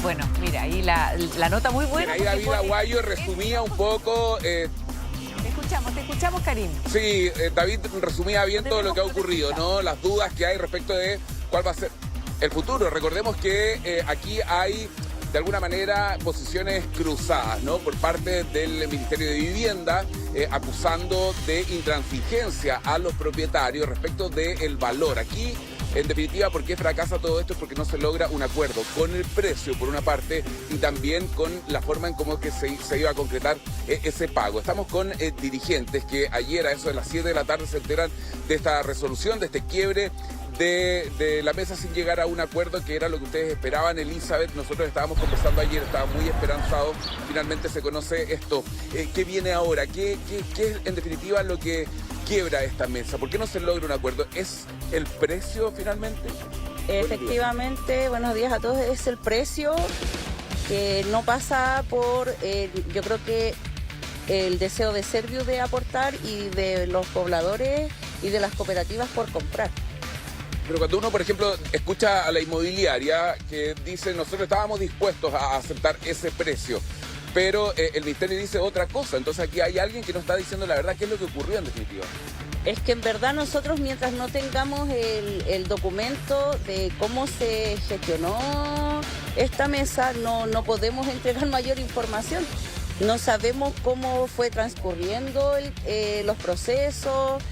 Bueno, mira, ahí la nota muy buena. Ahí David Aguayo resumía un poco... Te escuchamos, Karim. Sí, David resumía bien todo lo que ha ocurrido, ¿no? Las dudas que hay respecto de cuál va a ser el futuro. Recordemos que aquí hay, de alguna manera, posiciones cruzadas, ¿no? Por parte del Ministerio de Vivienda, acusando de intransigencia a los propietarios respecto del valor. Aquí, en definitiva, ¿por qué fracasa todo esto? Es porque no se logra un acuerdo con el precio, por una parte, y también con la forma en cómo que se iba a concretar ese pago. Estamos con dirigentes que ayer a eso de las 7 de la tarde se enteran de esta resolución, de este quiebre de la mesa sin llegar a un acuerdo, que era lo que ustedes esperaban. Elizabeth, nosotros estábamos conversando ayer, estábamos muy esperanzados. Finalmente se conoce esto. ¿Qué viene ahora? ¿Qué es en definitiva lo que quiebra esta mesa? ¿Por qué no se logra un acuerdo? ¿Es el precio finalmente? Efectivamente, buenos días a todos. Es el precio que no pasa por, yo creo que el deseo de Servio de aportar y de los pobladores y de las cooperativas por comprar. Pero cuando uno, por ejemplo, escucha a la inmobiliaria que dice nosotros estábamos dispuestos a aceptar ese precio, pero el ministerio dice otra cosa, entonces aquí hay alguien que no está diciendo la verdad. ¿Qué es lo que ocurrió en definitiva? Es que en verdad nosotros, mientras no tengamos el documento de cómo se gestionó esta mesa, no podemos entregar mayor información. No sabemos cómo fue transcurriendo los procesos.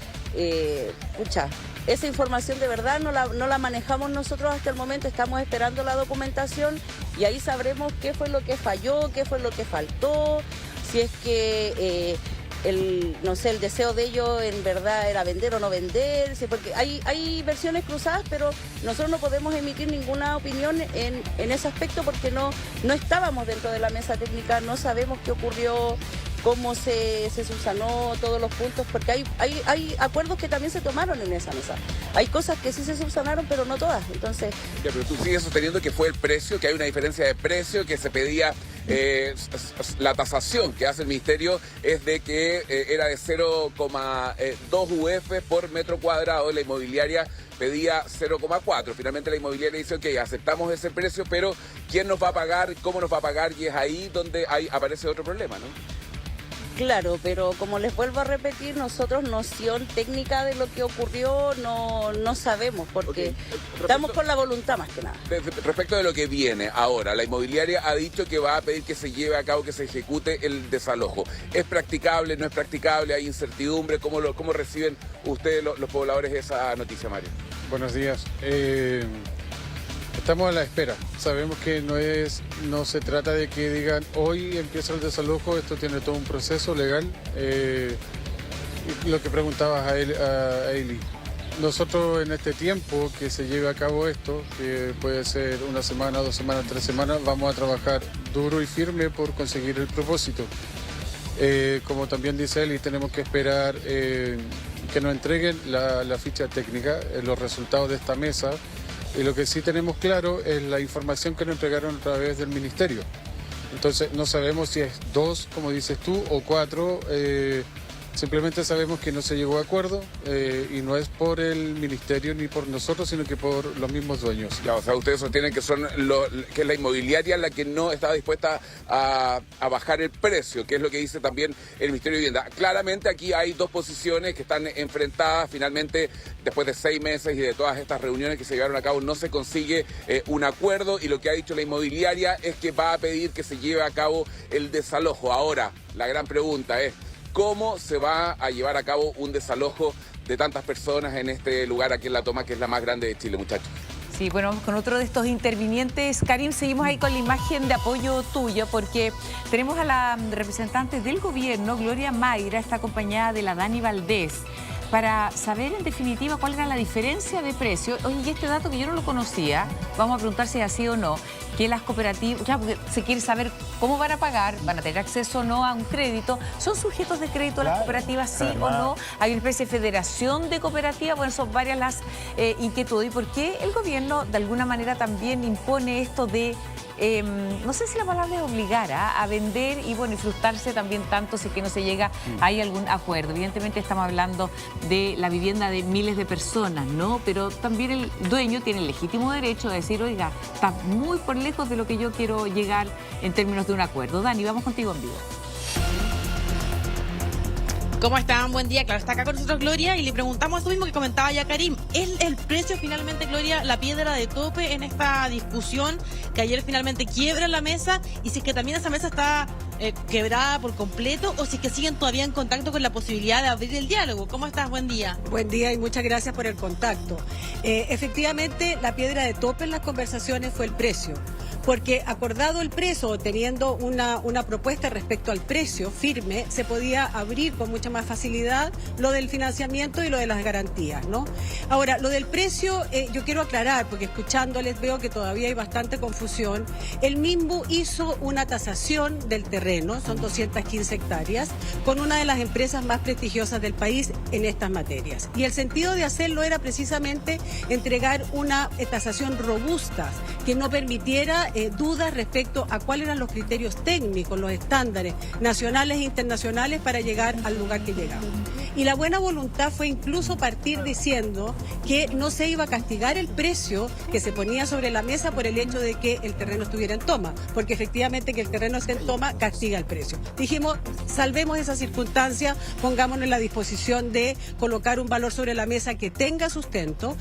Esa información de verdad no la manejamos nosotros hasta el momento. Estamos esperando la documentación y ahí sabremos qué fue lo que falló, qué fue lo que faltó, si es que el deseo de ellos en verdad era vender o no vender, porque hay versiones cruzadas, pero nosotros no podemos emitir ninguna opinión en ese aspecto porque no estábamos dentro de la mesa técnica, no sabemos qué ocurrió, cómo se subsanó todos los puntos, porque hay acuerdos que también se tomaron en esa mesa. Hay cosas que sí se subsanaron, pero no todas. Entonces... Ya, pero tú sigues sosteniendo que fue el precio, que hay una diferencia de precio, que se pedía la tasación que hace el ministerio es de que era de 0,2 UF por metro cuadrado, la inmobiliaria pedía 0,4. Finalmente la inmobiliaria dice, ok, aceptamos ese precio, pero ¿quién nos va a pagar? ¿Cómo nos va a pagar? Y es ahí donde aparece otro problema, ¿no? Claro, pero como les vuelvo a repetir, nosotros noción técnica de lo que ocurrió no sabemos, porque estamos con la voluntad más que nada. Respecto de lo que viene ahora, la inmobiliaria ha dicho que va a pedir que se lleve a cabo, que se ejecute el desalojo. ¿Es practicable, no es practicable? ¿Hay incertidumbre? ¿Cómo reciben ustedes los pobladores esa noticia, Mario? Buenos días. Estamos a la espera. Sabemos que no se trata de que digan hoy empieza el desalojo, esto tiene todo un proceso legal. Lo que preguntabas a Eli, nosotros en este tiempo que se lleve a cabo esto, que puede ser una semana, 2 semanas, 3 semanas, vamos a trabajar duro y firme por conseguir el propósito. Como también dice Eli, tenemos que esperar que nos entreguen la ficha técnica, los resultados de esta mesa. Y lo que sí tenemos claro es la información que nos entregaron a través del ministerio. Entonces no sabemos si es 2, como dices tú, o 4. Simplemente sabemos que no se llegó a acuerdo y no es por el ministerio ni por nosotros, sino que por los mismos dueños. Ya, o sea, ustedes sostienen que que es la inmobiliaria la que no estaba dispuesta a bajar el precio, que es lo que dice también el Ministerio de Vivienda. Claramente aquí hay dos posiciones que están enfrentadas. Finalmente, después de 6 meses y de todas estas reuniones que se llevaron a cabo, no se consigue un acuerdo, y lo que ha dicho la inmobiliaria es que va a pedir que se lleve a cabo el desalojo. Ahora, la gran pregunta es: ¿cómo se va a llevar a cabo un desalojo de tantas personas en este lugar aquí en La Toma, que es la más grande de Chile, muchachos? Sí, bueno, vamos con otro de estos intervinientes. Karim, seguimos ahí con la imagen de apoyo tuya, porque tenemos a la representante del gobierno, Gloria Mayra, está acompañada de la Dani Valdés, para saber en definitiva cuál era la diferencia de precio. Oye, y este dato que yo no lo conocía, vamos a preguntar si es así o no, que las cooperativas, ya, porque se quiere saber cómo van a pagar, van a tener acceso o no a un crédito, ¿son sujetos de crédito a las cooperativas, sí o no? Hay una especie de federación de cooperativas, bueno, son varias las inquietudes. ¿Y por qué el gobierno de alguna manera también impone esto de no sé si la palabra es obligar a vender y bueno, y frustrarse también tanto si es que no se llega a algún acuerdo? Evidentemente estamos hablando de la vivienda de miles de personas, ¿no? Pero también el dueño tiene el legítimo derecho de decir, oiga, está muy por lejos de lo que yo quiero llegar en términos de un acuerdo. Dani, vamos contigo en vivo. ¿Cómo están? Buen día. Claro, está acá con nosotros Gloria y le preguntamos eso mismo que comentaba ya Karim. ¿Es el precio finalmente, Gloria, la piedra de tope en esta discusión que ayer finalmente quiebra la mesa? Y si es que también esa mesa está quebrada por completo o si es que siguen todavía en contacto con la posibilidad de abrir el diálogo. ¿Cómo estás? Buen día. Buen día y muchas gracias por el contacto. Efectivamente, la piedra de tope en las conversaciones fue el precio. Porque acordado el precio o teniendo una propuesta respecto al precio firme, se podía abrir con mucha más facilidad lo del financiamiento y lo de las garantías, ¿no? Ahora, lo del precio, yo quiero aclarar, porque escuchándoles veo que todavía hay bastante confusión. El MIMBU hizo una tasación del terreno, son 215 hectáreas, con una de las empresas más prestigiosas del país en estas materias. Y el sentido de hacerlo era precisamente entregar una tasación robusta, que no permitiera dudas respecto a cuáles eran los criterios técnicos, los estándares nacionales e internacionales para llegar al lugar que llegamos. Y la buena voluntad fue incluso partir diciendo que no se iba a castigar el precio que se ponía sobre la mesa por el hecho de que el terreno estuviera en toma, porque efectivamente que el terreno esté en toma castiga el precio. Dijimos, salvemos esa circunstancia, pongámonos en la disposición de colocar un valor sobre la mesa que tenga sustento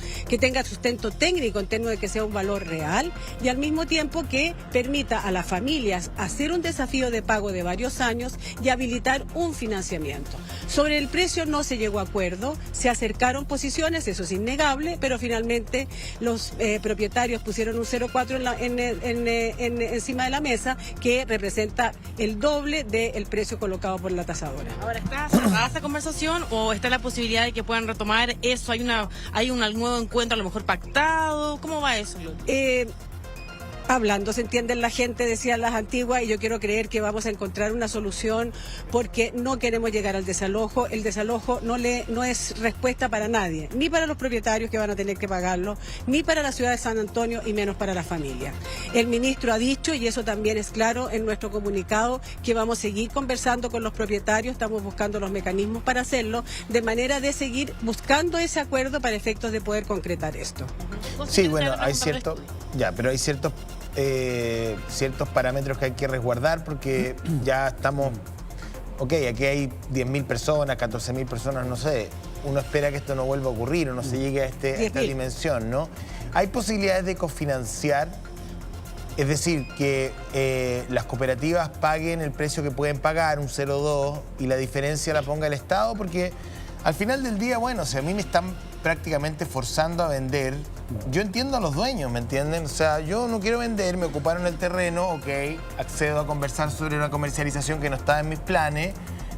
técnico en términos de que sea un valor real y al mismo tiempo que permita a las familias hacer un desafío de pago de varios años y habilitar un financiamiento. Sobre el precio no se llegó a acuerdo, se acercaron posiciones, eso es innegable, pero finalmente los propietarios pusieron un 0,4 encima de la mesa, que representa el doble del precio colocado por la tasadora. Ahora, ¿está cerrada esa conversación o está la posibilidad de que puedan retomar eso? ¿Hay un nuevo encuentro a lo mejor pactado? ¿Cómo va eso, Gloria? Hablando, se entiende la gente, decían las antiguas, y yo quiero creer que vamos a encontrar una solución porque no queremos llegar al desalojo. El desalojo no es respuesta para nadie, ni para los propietarios que van a tener que pagarlo, ni para la ciudad de San Antonio y menos para la familia. El ministro ha dicho, y eso también es claro en nuestro comunicado, que vamos a seguir conversando con los propietarios, estamos buscando los mecanismos para hacerlo, de manera de seguir buscando ese acuerdo para efectos de poder concretar esto. Sí, bueno, hay ciertos parámetros que hay que resguardar porque ya estamos, aquí hay 10.000 personas, 14.000 personas, no sé, uno espera que esto no vuelva a ocurrir o no se llegue a esta dimensión, ¿no? Hay posibilidades de cofinanciar, es decir, que las cooperativas paguen el precio que pueden pagar, un 0,2, y la diferencia la ponga el Estado, porque al final del día, bueno, si a mí me están prácticamente forzando a vender, yo entiendo a los dueños, ¿me entienden? O sea, yo no quiero vender, me ocuparon el terreno, accedo a conversar sobre una comercialización que no estaba en mis planes,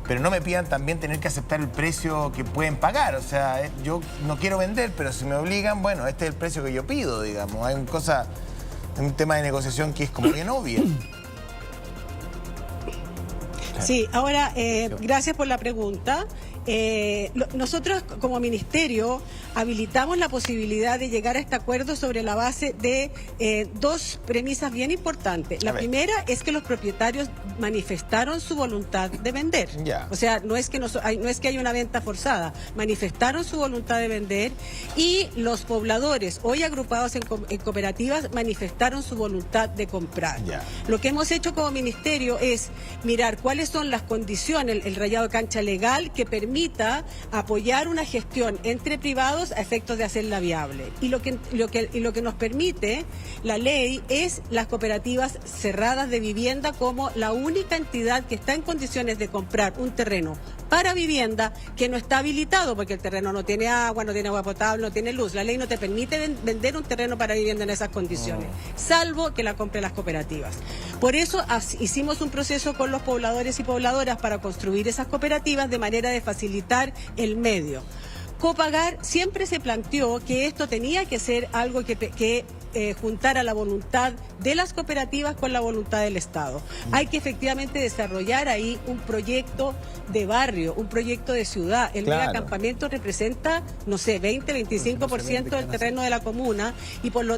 pero no me pidan también tener que aceptar el precio que pueden pagar. O sea, yo no quiero vender, pero si me obligan, bueno, este es el precio que yo pido, digamos. Hay un tema de negociación que es como bien obvio. Sí, ahora, gracias por la pregunta. Nosotros como ministerio habilitamos la posibilidad de llegar a este acuerdo sobre la base de dos premisas bien importantes. La primera es que los propietarios manifestaron su voluntad de vender. O sea, no es que haya una venta forzada, manifestaron su voluntad de vender, y los pobladores hoy agrupados en cooperativas manifestaron su voluntad de comprar. Lo que hemos hecho como ministerio es mirar cuáles son las condiciones, el rayado de cancha legal que permita apoyar una gestión entre privados a efectos de hacerla viable. Y lo que nos permite la ley es las cooperativas cerradas de vivienda como la única entidad que está en condiciones de comprar un terreno para vivienda que no está habilitado, porque el terreno no tiene agua potable, no tiene luz. La ley no te permite vender un terreno para vivienda en esas condiciones, salvo que la compren las cooperativas. Por eso hicimos un proceso con los pobladores y pobladoras para construir esas cooperativas de manera de facilitar el medio. copagar siempre se planteó que esto tenía que ser algo que juntara la voluntad de las cooperativas con la voluntad del Estado. Hay que efectivamente desarrollar ahí un proyecto de barrio, un proyecto de ciudad. El megacampamento representa, no sé, 20-25% del terreno de la comuna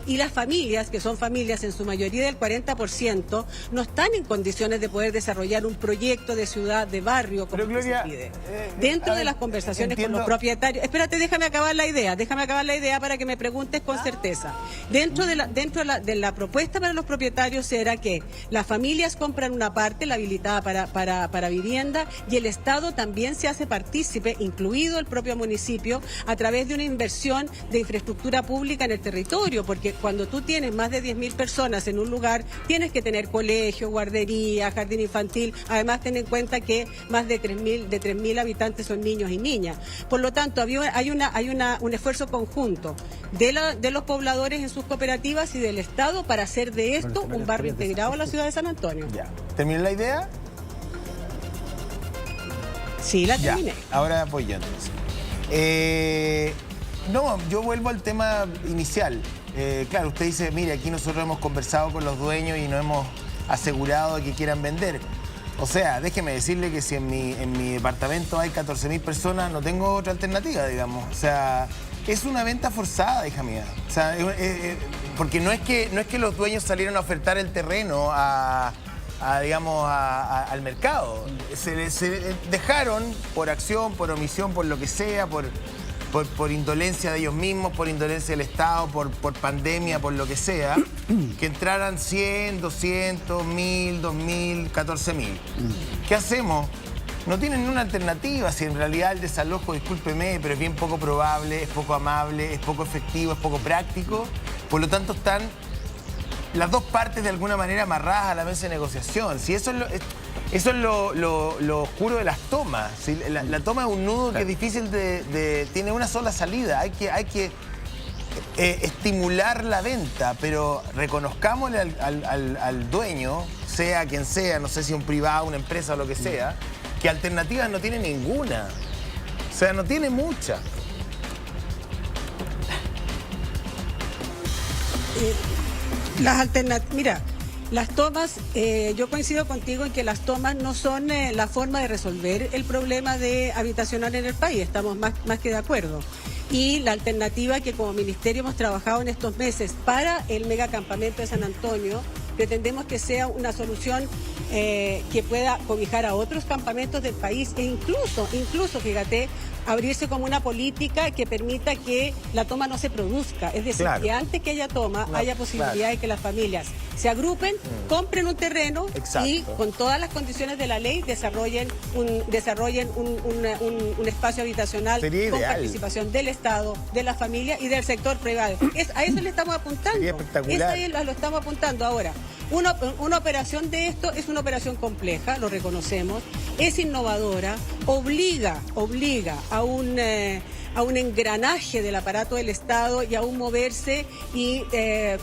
y las familias, que son familias en su mayoría del 40%, no están en condiciones de poder desarrollar un proyecto de ciudad, de barrio, como Gloria, se pide. Dentro de las conversaciones con los propietarios... Espérate, déjame acabar la idea para que me preguntes con certeza. Dentro de la propuesta para los propietarios será que las familias compran una parte, la habilitada para vivienda, y el Estado también se hace partícipe, incluido el propio municipio, a través de una inversión de infraestructura pública en el territorio, porque cuando tú tienes más de 10.000 personas en un lugar, tienes que tener colegio, guardería, jardín infantil. Además, ten en cuenta que más de 3.000 habitantes son niños y niñas. Por lo tanto, hay un esfuerzo conjunto de los pobladores en sus cooperativas y del Estado para hacer de esto un barrio integrado a la ciudad de San Antonio. Ya. ¿Terminó la idea? Sí, la terminé. Ya. Ahora voy yo entonces. No, yo vuelvo al tema inicial. Claro, usted dice, mire, aquí nosotros hemos conversado con los dueños y no hemos asegurado que quieran vender. O sea, déjeme decirle que si en mi departamento hay 14.000 personas, no tengo otra alternativa, digamos. O sea, es una venta forzada, hija mía. O sea, porque no es que los dueños salieron a ofertar el terreno al mercado. Se dejaron por acción, por omisión, por lo que sea, por indolencia de ellos mismos, por indolencia del Estado, por pandemia, por lo que sea, que entraran 100, 200, 1.000, 2.000, 14.000. ¿Qué hacemos? No tienen una alternativa, si en realidad el desalojo, discúlpeme, pero es bien poco probable, es poco amable, es poco efectivo, es poco práctico. Por lo tanto, están las dos partes de alguna manera amarradas a la mesa de negociación. Si eso es lo oscuro de las tomas. ¿Sí? La toma es un nudo que es difícil tiene una sola salida. Hay que estimular la venta, pero reconozcámosle al dueño, sea quien sea, no sé si un privado, una empresa o lo que sea, que alternativas no tiene ninguna. O sea, no tiene mucha. Las alternativas, mira, las tomas, yo coincido contigo en que las tomas no son la forma de resolver el problema habitacional en el país, estamos más que de acuerdo. Y la alternativa que como ministerio hemos trabajado en estos meses para el megacampamento de San Antonio, pretendemos que sea una solución que pueda cobijar a otros campamentos del país e incluso, fíjate, abrirse como una política que permita que la toma no se produzca. Es decir, que antes que haya toma, haya posibilidad de que las familias se agrupen, compren un terreno y con todas las condiciones de la ley desarrollen un espacio habitacional con participación del Estado, de la familia y del sector privado. A eso le estamos apuntando. Sería espectacular. Eso lo estamos apuntando ahora. Una operación de esto es una operación compleja, lo reconocemos, es innovadora, obliga a un engranaje del aparato del Estado y a un moverse y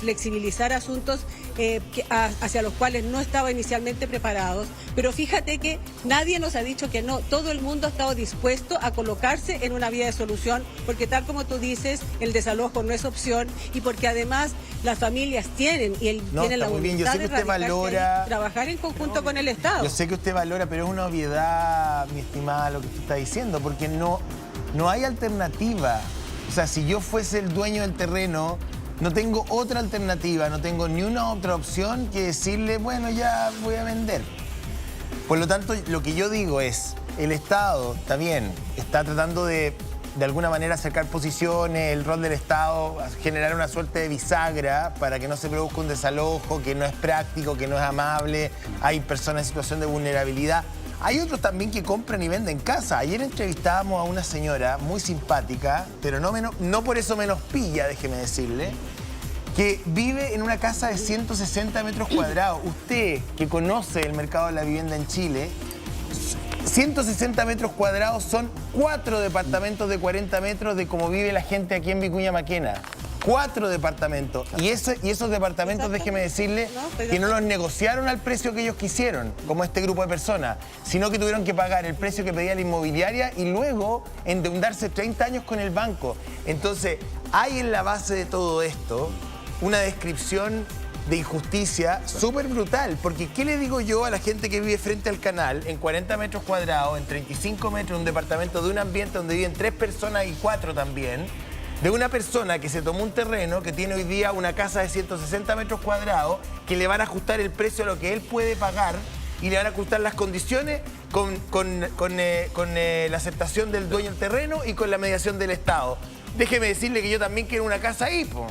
flexibilizar asuntos hacia los cuales no estaba inicialmente preparados. Pero fíjate que nadie nos ha dicho que no, todo el mundo ha estado dispuesto a colocarse en una vía de solución, porque tal como tú dices, el desalojo no es opción y porque además las familias tienen la voluntad de trabajar en conjunto con el Estado. Yo sé que usted valora, pero es una obviedad, mi estimada, lo que usted está diciendo, porque no hay alternativa. O sea, si yo fuese el dueño del terreno, no tengo otra alternativa, no tengo ni una otra opción que decirle, bueno, ya voy a vender. Por lo tanto, lo que yo digo es, el Estado también está tratando de alguna manera acercar posiciones, el rol del Estado, generar una suerte de bisagra para que no se produzca un desalojo, que no es práctico, que no es amable, hay personas en situación de vulnerabilidad. Hay otros también que compran y venden casa. Ayer entrevistábamos a una señora muy simpática, pero no por eso menos pilla, déjeme decirle, que vive en una casa de 160 metros cuadrados. Usted, que conoce el mercado de la vivienda en Chile, 160 metros cuadrados son 4 departamentos de 40 metros de cómo vive la gente aquí en Vicuña Maquena. 4 departamentos. Y esos departamentos, déjeme decirle, que no los negociaron al precio que ellos quisieron, como este grupo de personas, sino que tuvieron que pagar el precio que pedía la inmobiliaria y luego endeudarse 30 años con el banco. Entonces, hay en la base de todo esto una descripción de injusticia súper brutal, porque ¿qué le digo yo a la gente que vive frente al canal, en 40 metros cuadrados, en 35 metros, en un departamento de un ambiente donde viven 3 personas y 4 también, de una persona que se tomó un terreno, que tiene hoy día una casa de 160 metros cuadrados, que le van a ajustar el precio a lo que él puede pagar y le van a ajustar las condiciones con la aceptación del dueño del terreno y con la mediación del Estado? Déjeme decirle que yo también quiero una casa ahí, po.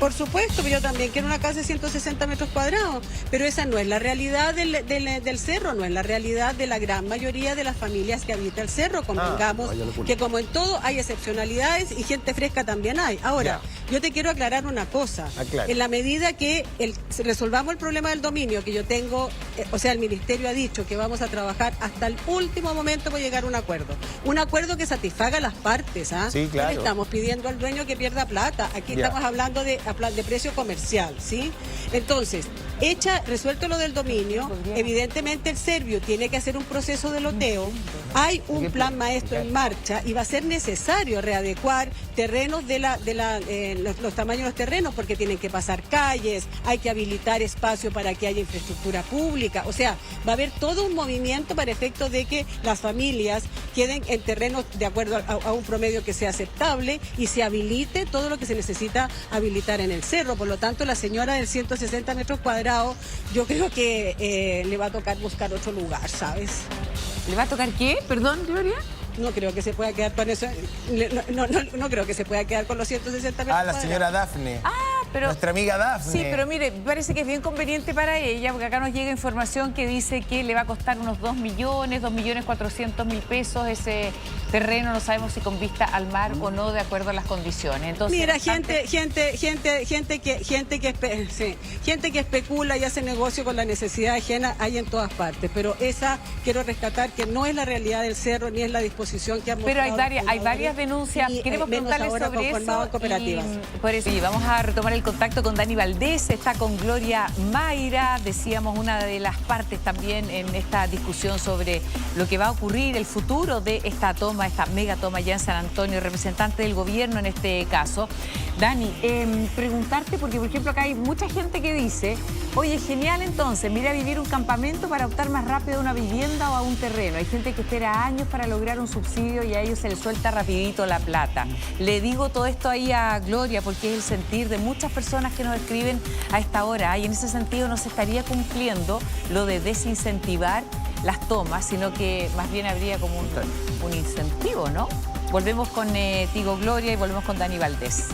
Por supuesto, yo también quiero una casa de 160 metros cuadrados, pero esa no es la realidad del cerro, no es la realidad de la gran mayoría de las familias que habitan el cerro. Convengamos que como en todo hay excepcionalidades y gente fresca también hay. Ahora, yo te quiero aclarar una cosa. En la medida que resolvamos el problema del dominio, que yo tengo, o sea, el Ministerio ha dicho que vamos a trabajar hasta el último momento por llegar a un acuerdo. Un acuerdo que satisfaga a las partes, ¿ah? Sí, claro. No le estamos pidiendo al dueño que pierda plata. Aquí estamos hablando de precio comercial, ¿sí? Entonces, resuelto lo del dominio, evidentemente el Servio tiene que hacer un proceso de loteo. Hay un plan maestro en marcha y va a ser necesario readecuar terrenos los tamaños de los terrenos, porque tienen que pasar calles, hay que habilitar espacio para que haya infraestructura pública. O sea, va a haber todo un movimiento para efecto de que las familias queden en terrenos de acuerdo a un promedio que sea aceptable y se habilite todo lo que se necesita habilitar en el cerro. Por lo tanto, la señora del 160 metros cuadrados, yo creo que le va a tocar buscar otro lugar, ¿sabes? ¿Le va a tocar qué? Perdón, Gloria. No creo que se pueda quedar con eso. No creo que se pueda quedar con los 160 metros cuadrados. La señora Dafne. Pero, nuestra amiga Dafne. Sí, pero mire, parece que es bien conveniente para ella, porque acá nos llega información que dice que le va a costar unos 2.400.000 pesos ese terreno, no sabemos si con vista al mar o no, de acuerdo a las condiciones. Entonces, mira, gente que especula y hace negocio con la necesidad ajena hay en todas partes, pero esa quiero rescatar que no es la realidad del cerro ni es la disposición que han mostrado. Pero hay varias denuncias. Queremos preguntarle sobre eso. Por eso, y vamos a retomar el contacto con Dani Valdés, está con Gloria Mayra, decíamos una de las partes también en esta discusión sobre lo que va a ocurrir, el futuro de esta toma, esta mega toma ya en San Antonio, representante del gobierno en este caso. Dani, preguntarte, porque por ejemplo acá hay mucha gente que dice, oye, genial entonces, mira, vivir un campamento para optar más rápido a una vivienda o a un terreno. Hay gente que espera años para lograr un subsidio y a ellos se les suelta rapidito la plata. Le digo todo esto ahí a Gloria porque es el sentir de muchas personas que nos escriben a esta hora, y en ese sentido no se estaría cumpliendo lo de desincentivar las tomas, sino que más bien habría como un incentivo, ¿no? Volvemos con Tigo Gloria y volvemos con Dani Valdés.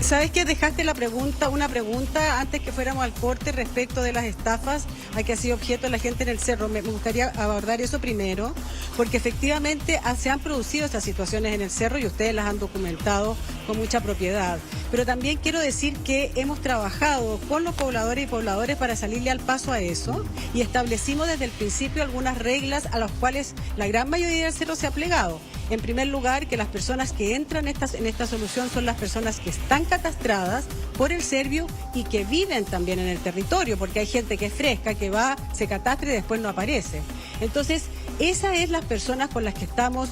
¿Sabes qué? Dejaste una pregunta antes que fuéramos al corte respecto de las estafas a que ha sido objeto la gente en el cerro. Me gustaría abordar eso primero, porque efectivamente se han producido estas situaciones en el cerro y ustedes las han documentado con mucha propiedad. Pero también quiero decir que hemos trabajado con los pobladores y pobladores para salirle al paso a eso y establecimos desde el principio algunas reglas a las cuales la gran mayoría del cerro se ha plegado. En primer lugar, que las personas que entran en esta solución son las personas que están catastradas por el Servio y que viven también en el territorio, porque hay gente que es fresca, que va, se catastra y después no aparece. Entonces, esas son las personas con las que estamos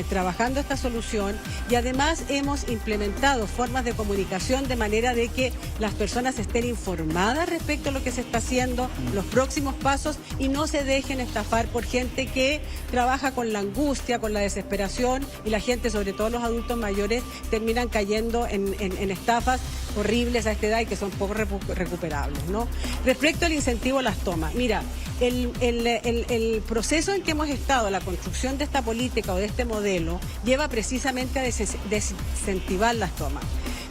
trabajando esta solución, y además hemos implementado formas de comunicación de manera de que las personas estén informadas respecto a lo que se está haciendo, los próximos pasos, y no se dejen estafar por gente que trabaja con la angustia, con la desesperación, y la gente, sobre todo los adultos mayores, terminan cayendo en estafas horribles a esta edad y que son poco recuperables, ¿no? Respecto al incentivo a las tomas, mira, el proceso en que hemos estado, la construcción de esta política o de este modelo, lleva precisamente a desincentivar las tomas.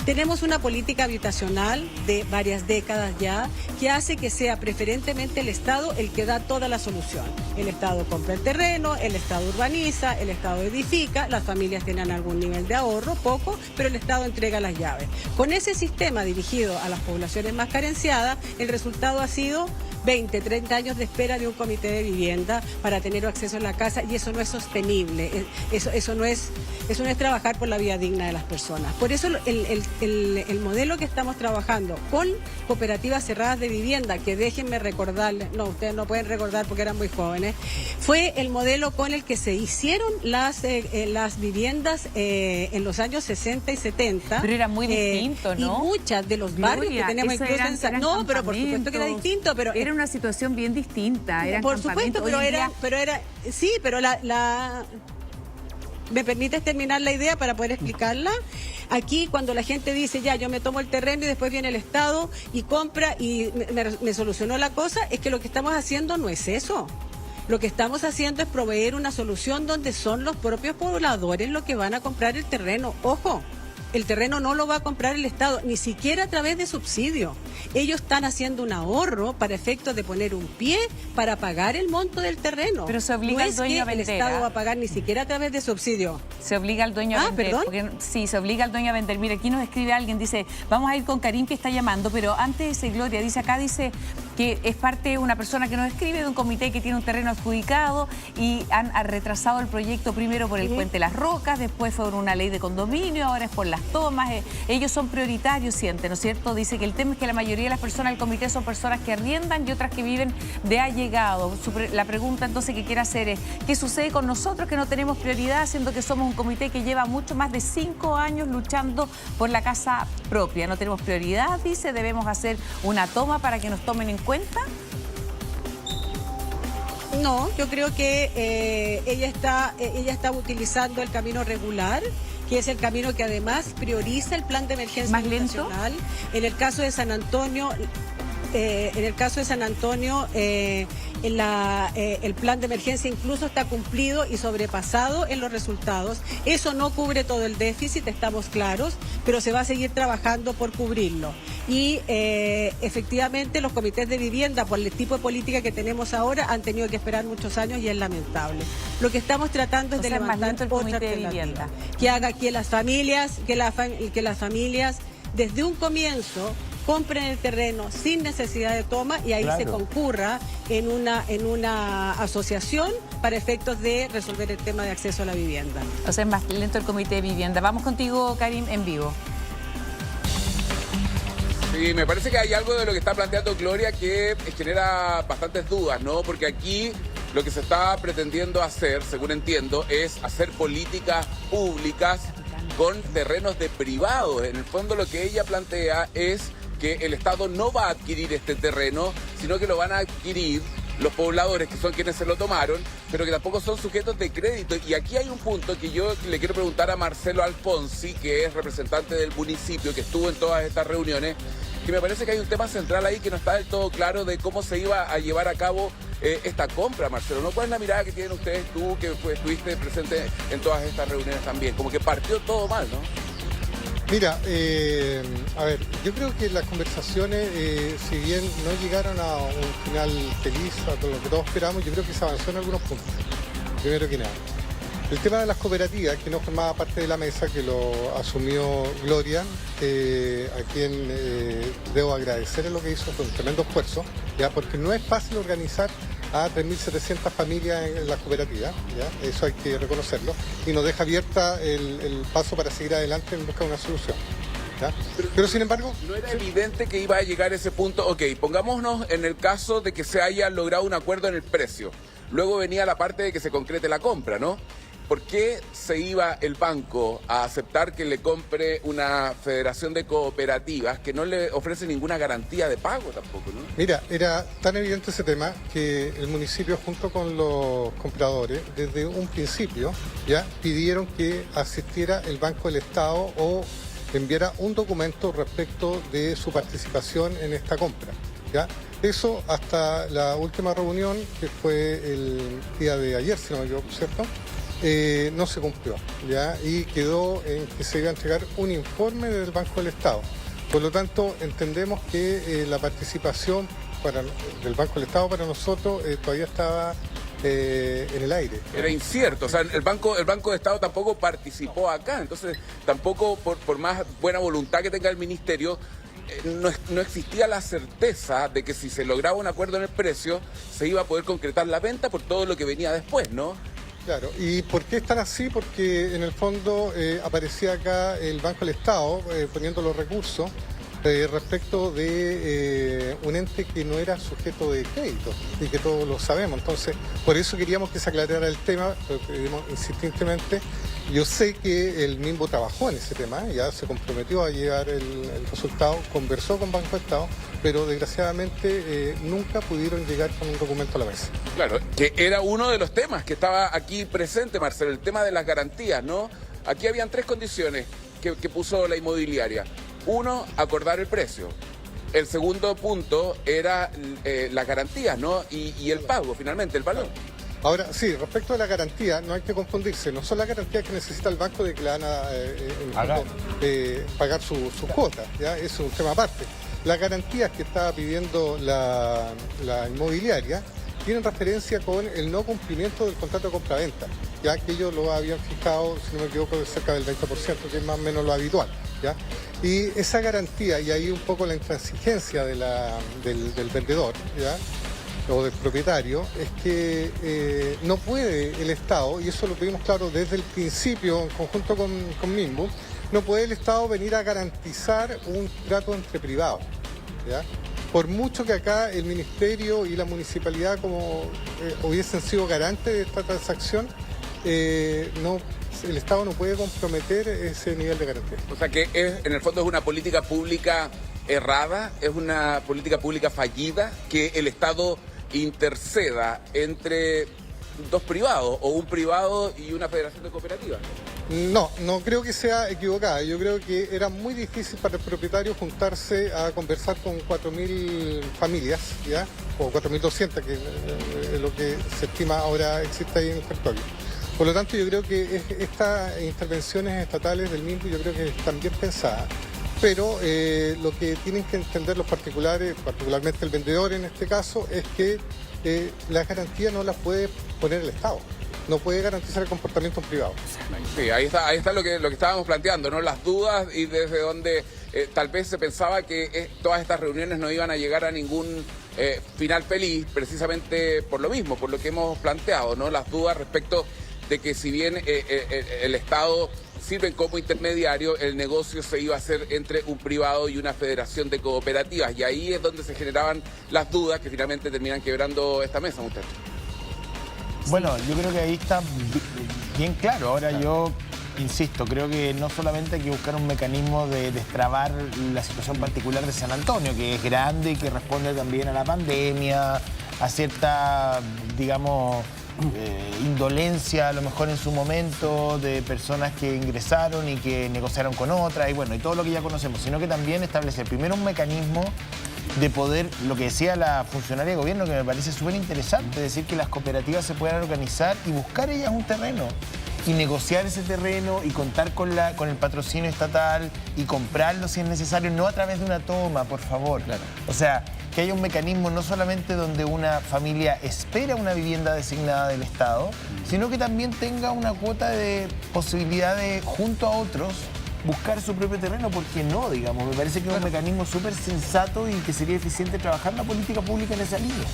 Tenemos una política habitacional de varias décadas ya que hace que sea preferentemente el Estado el que da toda la solución. El Estado compra el terreno, el Estado urbaniza, el Estado edifica, las familias tienen algún nivel de ahorro, poco, pero el Estado entrega las llaves. Con ese sistema dirigido a las poblaciones más carenciadas, el resultado ha sido 20, 30 años de espera de un comité de vivienda para tener acceso a la casa, y eso no es sostenible, eso no es trabajar por la vida digna de las personas. Por eso el modelo que estamos trabajando con cooperativas cerradas de vivienda, que déjenme recordarles, no, ustedes no pueden recordar porque eran muy jóvenes, fue el modelo con el que se hicieron las viviendas en los años 60 y 70. Pero era muy distinto, ¿no? Y muchas de los barrios que tenemos incluso eran no, pero por supuesto que era distinto, pero era una situación bien distinta. Eran por supuesto, pero era sí, pero ¿me permites terminar la idea para poder explicarla? Aquí, cuando la gente dice, ya, yo me tomo el terreno y después viene el Estado y compra y me solucionó la cosa, es que lo que estamos haciendo no es eso. Lo que estamos haciendo es proveer una solución donde son los propios pobladores los que van a comprar el terreno. Ojo, el terreno no lo va a comprar el Estado, ni siquiera a través de subsidio. Ellos están haciendo un ahorro para efectos de poner un pie para pagar el monto del terreno. Pero se obliga al dueño a vender. El Estado va a pagar ni siquiera a través de subsidio. Se obliga al dueño a vender. ¿Perdón? Porque, sí, se obliga al dueño a vender. Mira, aquí nos escribe alguien, dice, vamos a ir con Karim que está llamando, pero antes Gloria, dice que es parte de una persona que nos escribe de un comité que tiene un terreno adjudicado y han retrasado el proyecto primero por el Puente Las Rocas, después fue por una ley de condominio, ahora es por las tomas. Ellos son prioritarios, siente, ¿no es cierto? Dice que el tema es que la mayoría de las personas del comité son personas que arriendan y otras que viven de allegado. La pregunta entonces que quiere hacer es, ¿qué sucede con nosotros que no tenemos prioridad, siendo que somos un comité que lleva mucho más de 5 años luchando por la casa propia? No tenemos prioridad, dice, debemos hacer una toma para que nos tomen en cuenta. No, yo creo que ella está utilizando el camino regular, que es el camino que además prioriza el plan de emergencia ¿Más lento? nacional. En el caso de San Antonio, el plan de emergencia incluso está cumplido y sobrepasado en los resultados. Eso no cubre todo el déficit, estamos claros, pero se va a seguir trabajando por cubrirlo. Y efectivamente los comités de vivienda, por el tipo de política que tenemos ahora, han tenido que esperar muchos años y es lamentable. Lo que estamos tratando es de levantar otra alternativa que haga que las familias, desde un comienzo compren el terreno sin necesidad de toma y ahí se concurra en una asociación para efectos de resolver el tema de acceso a la vivienda. O sea, es más lento el comité de vivienda. Vamos contigo, Karim, en vivo. Sí, me parece que hay algo de lo que está planteando Gloria que genera bastantes dudas, ¿no? Porque aquí lo que se está pretendiendo hacer, según entiendo, es hacer políticas públicas con terrenos de privados. En el fondo lo que ella plantea es que el Estado no va a adquirir este terreno, sino que lo van a adquirir los pobladores, que son quienes se lo tomaron, pero que tampoco son sujetos de crédito. Y aquí hay un punto que yo le quiero preguntar a Marcelo Alfonsi, que es representante del municipio, que estuvo en todas estas reuniones, que me parece que hay un tema central ahí que no está del todo claro de cómo se iba a llevar a cabo esta compra, Marcelo, ¿no? ¿Cuál es la mirada que tienen ustedes, tú, que estuviste presente en todas estas reuniones también? Como que partió todo mal, ¿no? Mira, a ver, yo creo que las conversaciones, si bien no llegaron a un final feliz, a todo lo que todos esperamos, yo creo que se avanzó en algunos puntos, primero que nada. El tema de las cooperativas, que no formaba parte de la mesa, que lo asumió Gloria, a quien debo agradecer en lo que hizo, fue un tremendo esfuerzo, ¿ya? Porque no es fácil organizar a 3.700 familias en las cooperativas, ¿ya? Eso hay que reconocerlo, y nos deja abierta el paso para seguir adelante en busca de una solución. ¿Ya? Pero sin embargo... ¿No era evidente que iba a llegar ese punto? Ok, pongámonos en el caso de que se haya logrado un acuerdo en el precio. Luego venía la parte de que se concrete la compra, ¿no? ¿Por qué se iba el banco a aceptar que le compre una federación de cooperativas que no le ofrece ninguna garantía de pago tampoco, ¿no? Mira, era tan evidente ese tema que el municipio junto con los compradores desde un principio ya pidieron que asistiera el Banco del Estado o enviara un documento respecto de su participación en esta compra, ¿ya? Eso hasta la última reunión, que fue el día de ayer, si no me equivoco, ¿cierto? No se cumplió, ¿ya? Y quedó en que se iba a entregar un informe del Banco del Estado. Por lo tanto, entendemos que la participación del Banco del Estado para nosotros todavía estaba en el aire. Era incierto, o sea, el Banco de Estado tampoco participó acá, entonces tampoco por más buena voluntad que tenga el Ministerio, no existía la certeza de que si se lograba un acuerdo en el precio, se iba a poder concretar la venta por todo lo que venía después, ¿no? Claro, ¿y por qué están así? Porque en el fondo aparecía acá el Banco del Estado poniendo los recursos respecto de un ente que no era sujeto de crédito y que todos lo sabemos. Entonces, por eso queríamos que se aclarara el tema, lo pedimos insistentemente. Yo sé que el MIMBO trabajó en ese tema, ya se comprometió a llegar el resultado, conversó con Banco del Estado, pero desgraciadamente nunca pudieron llegar con un documento a la mesa. Claro, que era uno de los temas que estaba aquí presente, Marcelo, el tema de las garantías, ¿no? Aquí habían 3 condiciones que puso la inmobiliaria. 1, acordar el precio. El segundo punto era las garantías, ¿no? Y el pago, finalmente, el valor. Ahora, sí, respecto a la garantía, no hay que confundirse. No son las garantías que necesita el banco de que le van a pagar sus cuotas, ¿ya? Eso es un tema aparte. Las garantías que estaba pidiendo la inmobiliaria tienen referencia con el no cumplimiento del contrato de compraventa, ya que ellos lo habían fijado, si no me equivoco, de cerca del 20%, que es más o menos lo habitual, ¿ya? Y esa garantía, y ahí un poco la intransigencia del vendedor, ¿ya?, o del propietario, es que no puede el Estado, y eso lo tuvimos claro desde el principio en conjunto con MIMBO, no puede el Estado venir a garantizar un trato entre privados, ¿ya? Por mucho que acá el Ministerio y la Municipalidad como hubiesen sido garantes de esta transacción, el Estado no puede comprometer ese nivel de garantía. O sea que en el fondo es una política pública errada, es una política pública fallida, que el Estado interceda entre 2 privados o un privado y una federación de cooperativas. No creo que sea equivocada. Yo creo que era muy difícil para el propietario juntarse a conversar con 4.000 familias, ¿ya? O 4.200, que es lo que se estima ahora existe ahí en el territorio. Por lo tanto, yo creo que estas intervenciones estatales del MIMBO yo creo que están bien pensadas. Pero lo que tienen que entender los particulares, particularmente el vendedor en este caso, es que las garantías no las puede poner el Estado. No puede garantizar el comportamiento privado. Sí, ahí está lo que estábamos planteando, ¿no? Las dudas y desde donde tal vez se pensaba que todas estas reuniones no iban a llegar a ningún final feliz, precisamente por lo mismo, por lo que hemos planteado, ¿no? Las dudas respecto de que si bien el Estado sirve como intermediario, el negocio se iba a hacer entre un privado y una federación de cooperativas. Y ahí es donde se generaban las dudas que finalmente terminan quebrando esta mesa, muchachos. Bueno, yo creo que ahí está bien claro. Ahora yo insisto, creo que no solamente hay que buscar un mecanismo de destrabar la situación particular de San Antonio, que es grande y que responde también a la pandemia, a cierta, digamos, indolencia a lo mejor en su momento de personas que ingresaron y que negociaron con otras y bueno, y todo lo que ya conocemos, sino que también establecer primero un mecanismo de poder, lo que decía la funcionaria de gobierno, que me parece súper interesante, decir que las cooperativas se puedan organizar y buscar ellas un terreno y negociar ese terreno y contar con el patrocinio estatal y comprarlo si es necesario, no a través de una toma, por favor. Claro. O sea, que haya un mecanismo no solamente donde una familia espera una vivienda designada del Estado, sino que también tenga una cuota de posibilidad de, junto a otros, buscar su propio terreno, porque no, digamos. Me parece que es un mecanismo súper sensato y que sería eficiente trabajar la política pública en esa línea.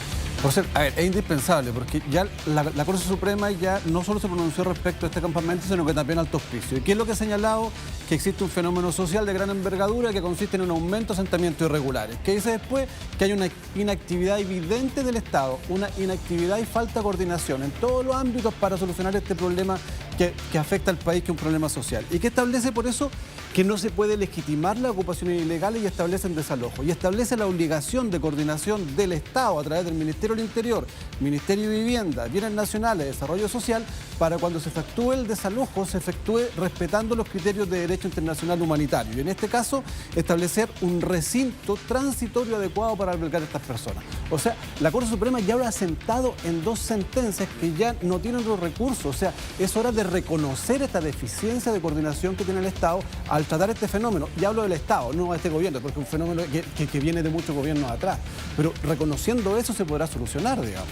Por ser, a ver, es indispensable, porque ya la Corte Suprema ya no solo se pronunció respecto a este campamento, sino que también al auspicio. ¿Y qué es lo que ha señalado? Que existe un fenómeno social de gran envergadura que consiste en un aumento de asentamientos irregulares. ¿Qué dice después? Que hay una inactividad evidente del Estado, una inactividad y falta de coordinación en todos los ámbitos para solucionar este problema que afecta al país, que es un problema social. ¿Y qué establece por eso? Que no se puede legitimar las ocupaciones ilegales y establecen desalojo. Y establece la obligación de coordinación del Estado a través del Ministerio del Interior, Ministerio de Vivienda, Bienes Nacionales, Desarrollo Social, para cuando se efectúe el desalojo, se efectúe respetando los criterios de derecho internacional humanitario. Y en este caso, establecer un recinto transitorio adecuado para albergar a estas personas. O sea, la Corte Suprema ya lo ha asentado en 2 sentencias que ya no tienen los recursos. O sea, es hora de reconocer esta deficiencia de coordinación que tiene el Estado al tratar este fenómeno. Y hablo del Estado, no a este gobierno, porque es un fenómeno que viene de muchos gobiernos atrás. Pero reconociendo eso se podrá solucionar, digamos.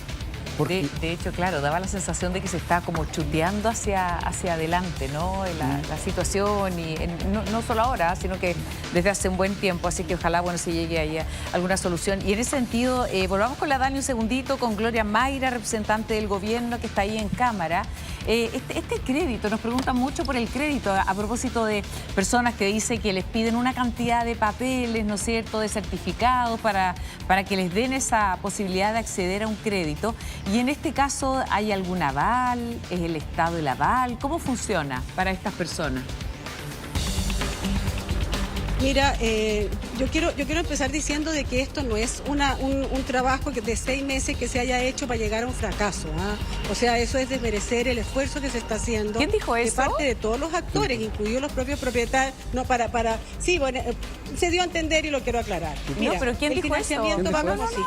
De hecho, claro, daba la sensación de que se está como chuteando hacia adelante, ¿no? La situación, y no solo ahora, sino que desde hace un buen tiempo, así que ojalá, bueno, se llegue ahí a alguna solución. Y en ese sentido, volvamos con la Dani un segundito, con Gloria Mayra, representante del gobierno que está ahí en Cámara. Este crédito, nos preguntan mucho por el crédito, a propósito de personas que dicen que les piden una cantidad de papeles, ¿no es cierto?, de certificados para que les den esa posibilidad de acceder a un crédito. Y en este caso, ¿hay algún aval? ¿Es el Estado el aval? ¿Cómo funciona para estas personas? Mira, yo quiero empezar diciendo de que esto no es un trabajo de 6 meses que se haya hecho para llegar a un fracaso. O sea, eso es desmerecer el esfuerzo que se está haciendo. ¿Quién dijo eso? De parte de todos los actores, incluidos los propios propietarios. No, sí, bueno, se dio a entender y lo quiero aclarar. Mira, no, pero ¿quién dijo eso?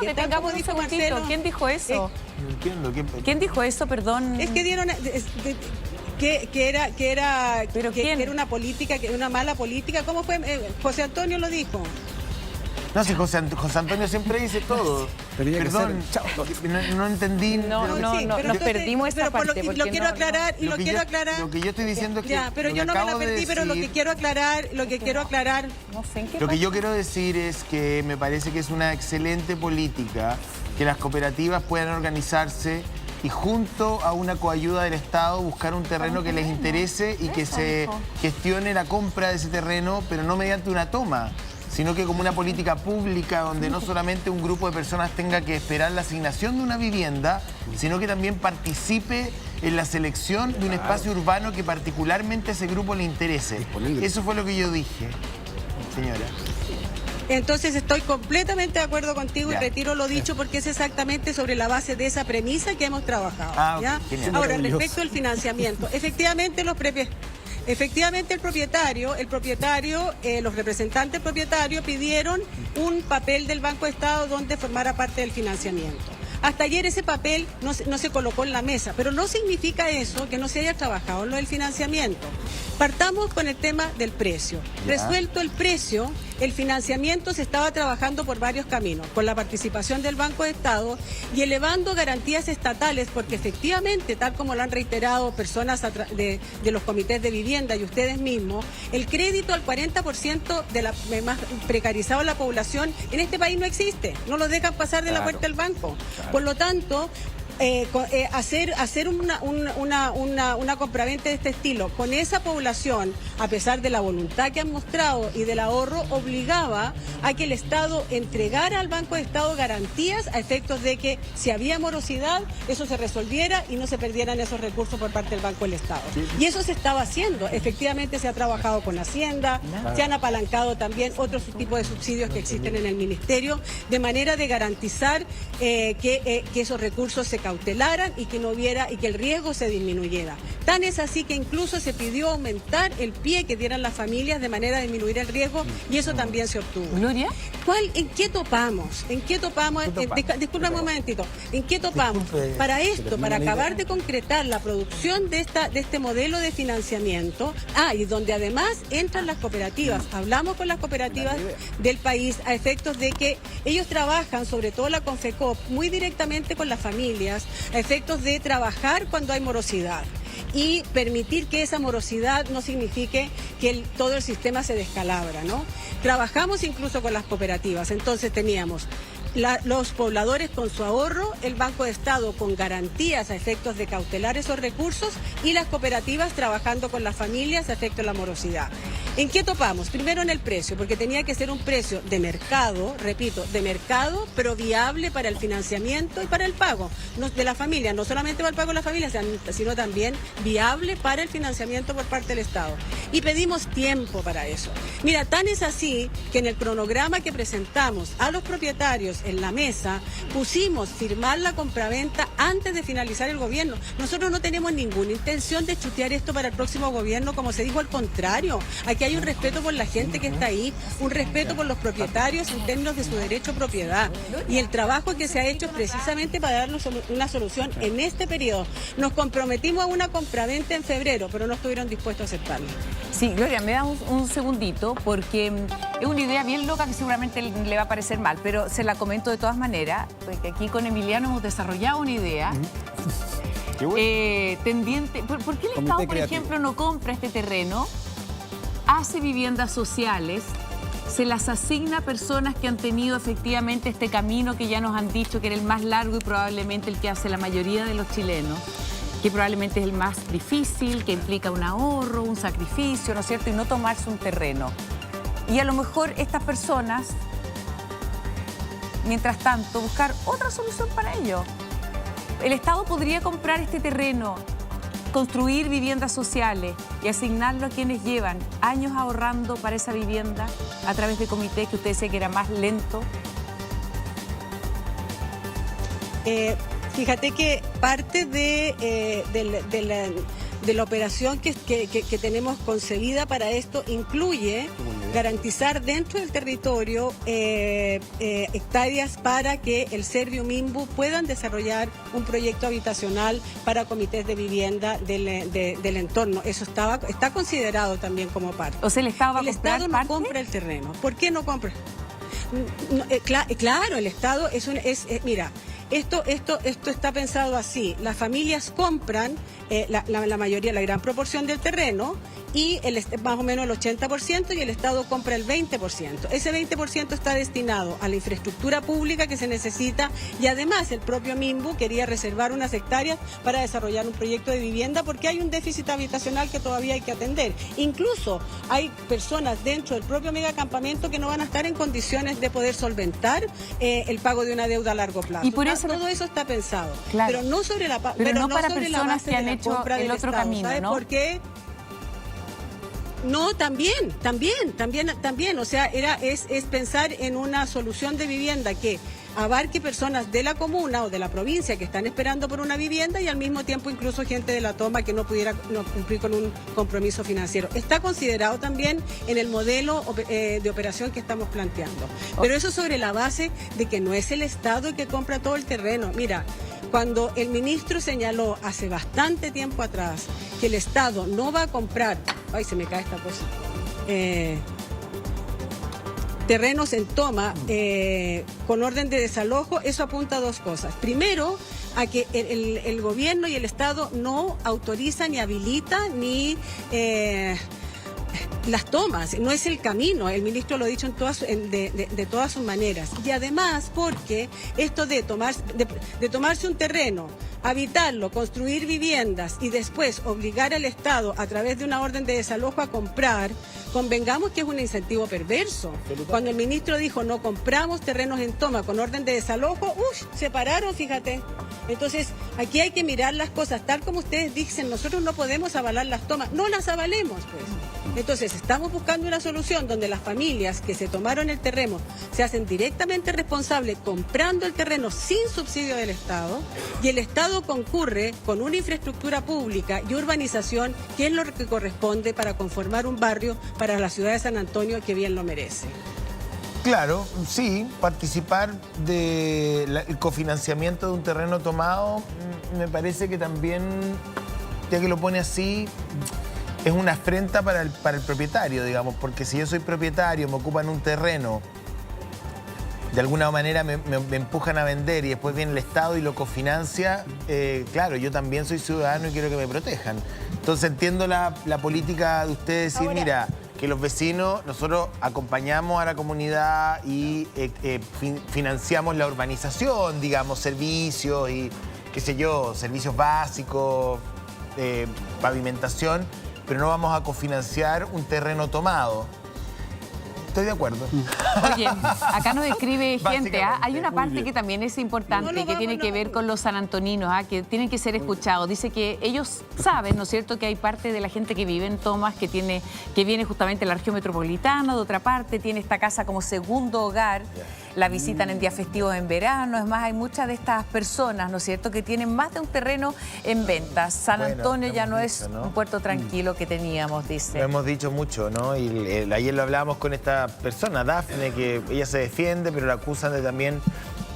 Detengamos un segundito. ¿Quién dijo eso? No entiendo. ¿Quién dijo eso? Perdón. Es que dieron... Que era una política, que una mala política. ¿Cómo fue? José Antonio lo dijo. No, si José Antonio siempre dice todo. Perdón, no entendí. Nos perdimos esa parte. Lo quiero aclarar. Lo que yo estoy diciendo es que... Ya, pero yo no me la perdí, pero lo que quiero aclarar... No sé en qué Lo que yo quiero decir es que me parece que es una excelente política que las cooperativas puedan organizarse y junto a una coayuda del Estado buscar un terreno que les interese y que se gestione la compra de ese terreno, pero no mediante una toma, sino que como una política pública donde no solamente un grupo de personas tenga que esperar la asignación de una vivienda, sino que también participe en la selección de un espacio urbano que particularmente a ese grupo le interese. Eso fue lo que yo dije, señora. Entonces estoy completamente de acuerdo contigo y retiro lo dicho porque es exactamente sobre la base de esa premisa que hemos trabajado. ¿Ya? Ahora, respecto al financiamiento, efectivamente el propietario, los representantes propietarios pidieron un papel del Banco de Estado donde formara parte del financiamiento. Hasta ayer ese papel no se colocó en la mesa, pero no significa eso que no se haya trabajado en lo del financiamiento. Partamos con el tema del precio. Resuelto el precio, el financiamiento se estaba trabajando por varios caminos, con la participación del Banco de Estado y elevando garantías estatales, porque efectivamente, tal como lo han reiterado personas de los comités de vivienda y ustedes mismos, el crédito al 40% de la más precarizado de la población en este país no existe, no lo dejan pasar de la puerta del banco. Por lo tanto, hacer una compraventa de este estilo con esa población, a pesar de la voluntad que han mostrado y del ahorro, obligaba a que el Estado entregara al Banco de Estado garantías a efectos de que si había morosidad, eso se resolviera y no se perdieran esos recursos por parte del Banco del Estado. Y eso se estaba haciendo. Efectivamente se ha trabajado con Hacienda, se han apalancado también otros tipos de subsidios que existen en el Ministerio, de manera de garantizar que esos recursos se cautelaran y que no hubiera y que el riesgo se disminuyera. Tan es así que incluso se pidió aumentar el pie que dieran las familias de manera de disminuir el riesgo y eso también se obtuvo. ¿Gloria? ¿En qué topamos? Discúlpame un momentito. ¿En qué topamos? Para esto, para acabar de concretar la producción de este modelo de financiamiento, y donde además entran las cooperativas. Hablamos con las cooperativas del país a efectos de que ellos trabajan, sobre todo la Confecop, muy directamente con las familias, a efectos de trabajar cuando hay morosidad y permitir que esa morosidad no signifique que todo el sistema se descalabra, ¿no? Trabajamos incluso con las cooperativas, entonces teníamos los pobladores con su ahorro, el Banco de Estado con garantías a efectos de cautelar esos recursos y las cooperativas trabajando con las familias a efectos de la morosidad. ¿En qué topamos? Primero en el precio, porque tenía que ser un precio de mercado, repito, de mercado, pero viable para el financiamiento y para el pago de la familia, no solamente para el pago de la familia, sino también viable para el financiamiento por parte del Estado. Y pedimos tiempo para eso. Mira, tan es así que en el cronograma que presentamos a los propietarios en la mesa, pusimos firmar la compraventa antes de finalizar el gobierno. Nosotros no tenemos ninguna intención de chutear esto para el próximo gobierno, como se dijo, al contrario. Aquí hay un respeto por la gente que está ahí, un respeto por los propietarios en términos de su derecho a propiedad. Y el trabajo que se ha hecho es precisamente para darnos una solución en este periodo. Nos comprometimos a una compraventa en febrero, pero no estuvieron dispuestos a aceptarla. Sí, Gloria, me da un segundito, porque es una idea bien loca que seguramente le va a parecer mal, pero se la comento de todas maneras, porque aquí con Emiliano hemos desarrollado una idea. idea. Tendiente. ¿Por qué el Estado, por ejemplo, no compra este terreno, hace viviendas sociales, se las asigna a personas que han tenido efectivamente este camino que ya nos han dicho que era el más largo y probablemente el que hace la mayoría de los chilenos, que probablemente es el más difícil, que implica un ahorro, un sacrificio, ¿no es cierto? Y no tomarse un terreno. Y a lo mejor estas personas, mientras tanto, buscar otra solución para ello. El Estado podría comprar este terreno, construir viviendas sociales y asignarlo a quienes llevan años ahorrando para esa vivienda a través de comités que usted dice que era más lento. Fíjate que parte de la operación que tenemos concebida para esto incluye garantizar dentro del territorio hectáreas para que el Servio Minbu puedan desarrollar un proyecto habitacional para comités de vivienda del entorno. Eso está considerado también como parte. O sea, el Estado va a comprar Estado no compra el terreno. ¿Por qué no compra? Claro, el Estado mira. Esto está pensado así. Las familias compran la mayoría, la gran proporción del terreno y más o menos el 80% y el Estado compra el 20%. Ese 20% está destinado a la infraestructura pública que se necesita y además el propio Minbu quería reservar unas hectáreas para desarrollar un proyecto de vivienda porque hay un déficit habitacional que todavía hay que atender. Incluso hay personas dentro del propio megacampamento que no van a estar en condiciones de poder solventar el pago de una deuda a largo plazo. Y por eso todo eso está pensado, claro, pero no sobre la pero no para sobre personas la base que han de la hecho compra el del otro Estado. camino, ¿Sabes ¿no? por qué? No, también. O sea, es pensar en una solución de vivienda que abarque personas de la comuna o de la provincia que están esperando por una vivienda y al mismo tiempo incluso gente de la toma que no pudiera cumplir con un compromiso financiero. Está considerado también en el modelo de operación que estamos planteando. Pero eso sobre la base de que no es el Estado el que compra todo el terreno. Mira, cuando el ministro señaló hace bastante tiempo atrás que el Estado no va a comprar, ay, se me cae esta cosa, terrenos en toma con orden de desalojo, eso apunta a dos cosas. Primero, a que el gobierno y el Estado no autorizan ni habilitan ni las tomas, no es el camino, el ministro lo ha dicho de todas sus maneras. Y además porque esto de tomarse un terreno, habitarlo, construir viviendas y después obligar al Estado a través de una orden de desalojo a comprar, convengamos que es un incentivo perverso. Cuando el ministro dijo no compramos terrenos en toma con orden de desalojo, se pararon, fíjate. Entonces, aquí hay que mirar las cosas tal como ustedes dicen, nosotros no podemos avalar las tomas, no las avalemos, pues. Entonces, estamos buscando una solución donde las familias que se tomaron el terreno se hacen directamente responsables comprando el terreno sin subsidio del Estado y el Estado concurre con una infraestructura pública y urbanización que es lo que corresponde para conformar un barrio para la ciudad de San Antonio que bien lo merece. Claro, sí, participar del cofinanciamiento de un terreno tomado me parece que también, ya que lo pone así, es una afrenta para el propietario, digamos, porque si yo soy propietario, me ocupan un terreno, de alguna manera me empujan a vender y después viene el Estado y lo cofinancia, claro, yo también soy ciudadano y quiero que me protejan. Entonces entiendo la política de ustedes decir, mira, que los vecinos, nosotros acompañamos a la comunidad y financiamos la urbanización, digamos, servicios y, qué sé yo, servicios básicos, pavimentación, pero no vamos a cofinanciar un terreno tomado. Estoy de acuerdo. Oye, acá nos escribe gente, hay una parte que también es importante, que tiene que ver con los sanantoninos, que tienen que ser escuchados. Dice que ellos saben, ¿no es cierto?, que hay parte de la gente que vive en tomas, que viene justamente de la región metropolitana, de otra parte tiene esta casa como segundo hogar, la visitan en días festivos en verano. Es más, hay muchas de estas personas, ¿no es cierto?, que tienen más de un terreno en venta. San Antonio ya no es un puerto tranquilo que teníamos, dice. Lo hemos dicho mucho, ¿no? Y ayer lo hablábamos con esta persona, Dafne, que ella se defiende, pero la acusan de también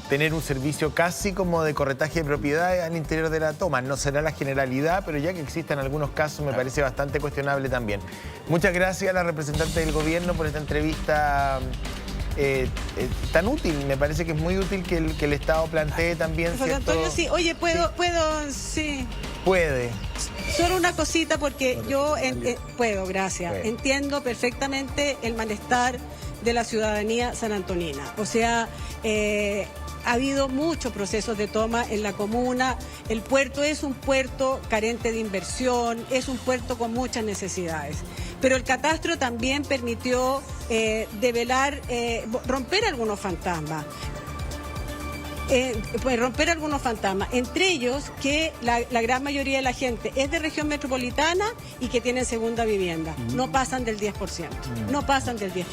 tener un servicio casi como de corretaje de propiedad al interior de la toma. No será la generalidad, pero ya que existen algunos casos me parece bastante cuestionable también. Muchas gracias a la representante del gobierno por esta entrevista tan útil. Me parece que es muy útil que el Estado plantee también José cierto... Antonio, sí. Oye, sí. Puede. Solo una cosita porque yo puedo, gracias. Puede. Entiendo perfectamente el malestar de la ciudadanía sanantonina. O sea, ha habido muchos procesos de toma en la comuna. El puerto es un puerto carente de inversión, es un puerto con muchas necesidades. Pero el catastro también permitió romper algunos fantasmas. Romper algunos fantasmas, entre ellos que la gran mayoría de la gente es de región metropolitana y que tienen segunda vivienda, no pasan del 10%, no pasan del 10%.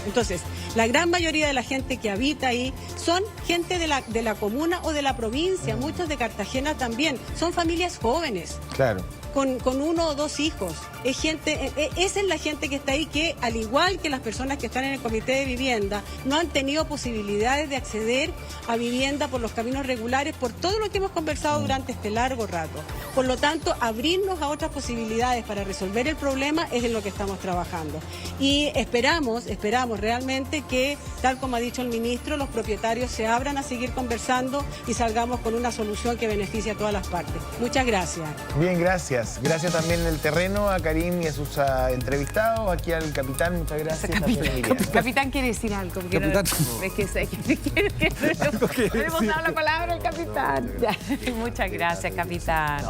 Entonces, la gran mayoría de la gente que habita ahí son gente de la comuna o de la provincia, muchos de Cartagena también, son familias jóvenes. Claro. Con 1 o 2 hijos. Esa es la gente que está ahí que, al igual que las personas que están en el comité de vivienda, no han tenido posibilidades de acceder a vivienda por los caminos regulares, por todo lo que hemos conversado durante este largo rato. Por lo tanto, abrirnos a otras posibilidades para resolver el problema es en lo que estamos trabajando. Y esperamos realmente que, tal como ha dicho el ministro, los propietarios se abran a seguir conversando y salgamos con una solución que beneficie a todas las partes. Muchas gracias. Bien, gracias. Gracias también en el terreno a Karim y a sus entrevistados, aquí al capitán, muchas gracias. Capitán quiere decir algo. Capitán. No hemos dado la palabra al capitán. Ya. Muchas gracias, capitán.